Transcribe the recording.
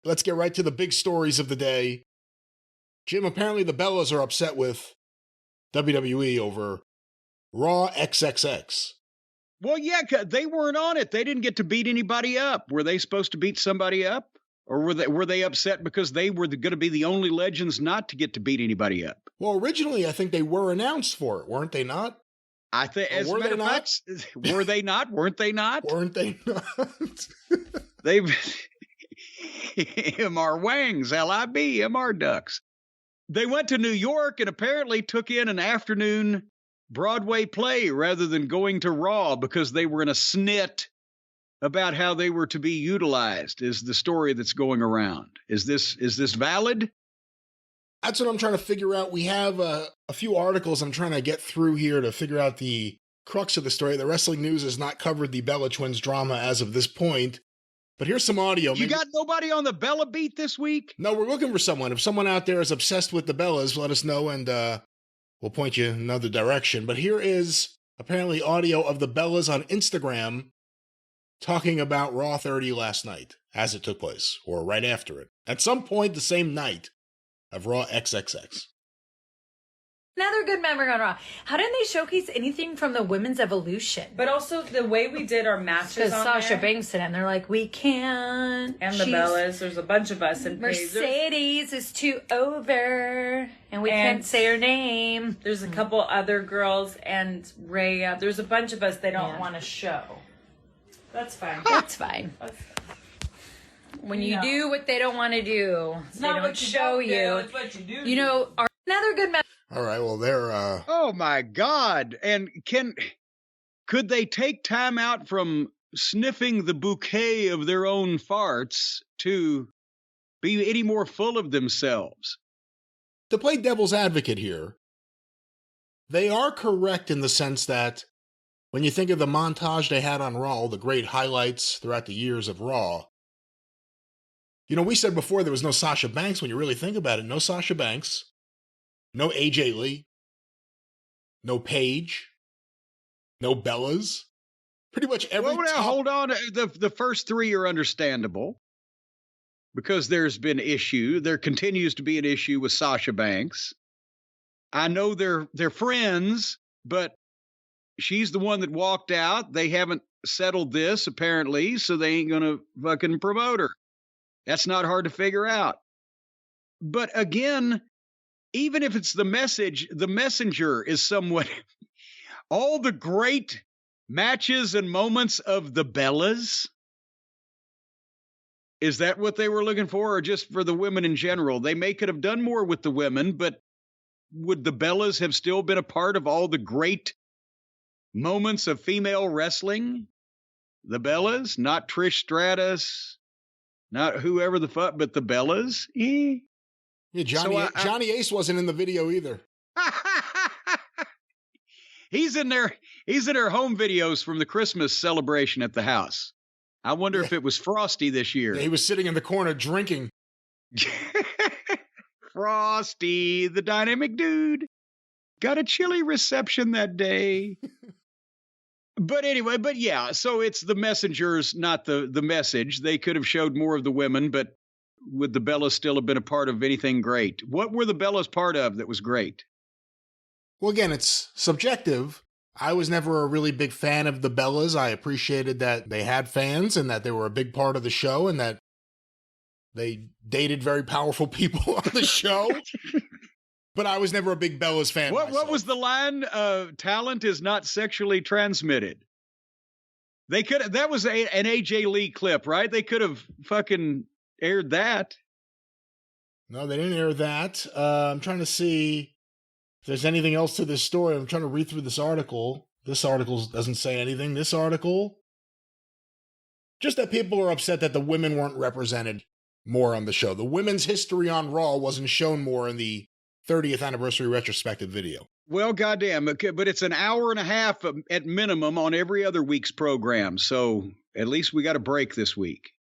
let's get right to the big stories of the day. Jim, apparently the Bellas are upset with WWE over Raw XXX. Well, yeah, they weren't on it. They didn't get to beat anybody up. Were they supposed to beat somebody up? Or were they upset because they were going to be the only legends not to get to beat anybody up? Well, originally, I think they were announced for it, weren't they not? I think, as a matter of fact, were they not? Weren't they not? Weren't they not? They've MR Wangs, LIB, MR Ducks. They went to New York and apparently took in an afternoon Broadway play rather than going to Raw because they were in a snit about how they were to be utilized, is the story that's going around. Is this valid? That's what I'm trying to figure out. We have a few articles I'm trying to get through here to figure out the crux of the story. The Wrestling News has not covered the Bella Twins drama as of this point. But here's some audio. You got nobody on the Bella beat this week? No, we're looking for someone. If someone out there is obsessed with the Bellas, let us know and we'll point you in another direction. But here is apparently audio of the Bellas on Instagram talking about Raw 30 last night as it took place, or right after it. At some point the same night of Raw XXX. Another good memory on Raw. How didn't they showcase anything from the women's evolution? But also the way we did our matches because on Sasha there. Banks and they're like, we can't. And the Bellas. There's a bunch of us. And Mercedes is too over. And we can't say her name. There's a couple other girls and Rhea. There's a bunch of us they don't want to show. That's fine. That's fine. When you do what they don't want to do, they don't show you. It's what you do. You know, another good memory. All right, well, they're... Oh, my God. And could they take time out from sniffing the bouquet of their own farts to be any more full of themselves? To play devil's advocate here, they are correct in the sense that when you think of the montage they had on Raw, the great highlights throughout the years of Raw, you know, we said before there was no Sasha Banks. When you really think about it, no Sasha Banks. No AJ Lee, no Paige, no Bellas. Pretty much every. Well, now hold on. The first three are understandable because there's been issue. There continues to be an issue with Sasha Banks. I know they're friends, but she's the one that walked out. They haven't settled this apparently, so they ain't gonna fucking promote her. That's not hard to figure out. But again, even if it's the message, the messenger is somewhat... all the great matches and moments of the Bellas, is that what they were looking for, or just for the women in general? They could have done more with the women, but would the Bellas have still been a part of all the great moments of female wrestling? The Bellas, not Trish Stratus, not whoever the fuck, but the Bellas? Yeah, Johnny Ace wasn't in the video either. He's in their home videos from the Christmas celebration at the house. I wonder if it was Frosty this year. Yeah, he was sitting in the corner drinking. Frosty, the dynamic dude. Got a chilly reception that day. But anyway, yeah, so it's the messengers, not the message. They could have showed more of the women, but would the Bellas still have been a part of anything great? What were the Bellas part of that was great? Well, again, it's subjective. I was never a really big fan of the Bellas. I appreciated that they had fans and that they were a big part of the show and that they dated very powerful people on the show. But I was never a big Bellas fan. What was the line? Talent is not sexually transmitted. That was an AJ Lee clip, right? They could have fucking aired that. No, they didn't air that. I'm trying to see if there's anything else to this story. I'm trying to read through this article. This article doesn't say anything. This article, just that people are upset that the women weren't represented more on the show. The women's history on Raw wasn't shown more in the 30th anniversary retrospective video. Well, goddamn, but it's an hour and a half at minimum on every other week's program. So at least we got a break this week.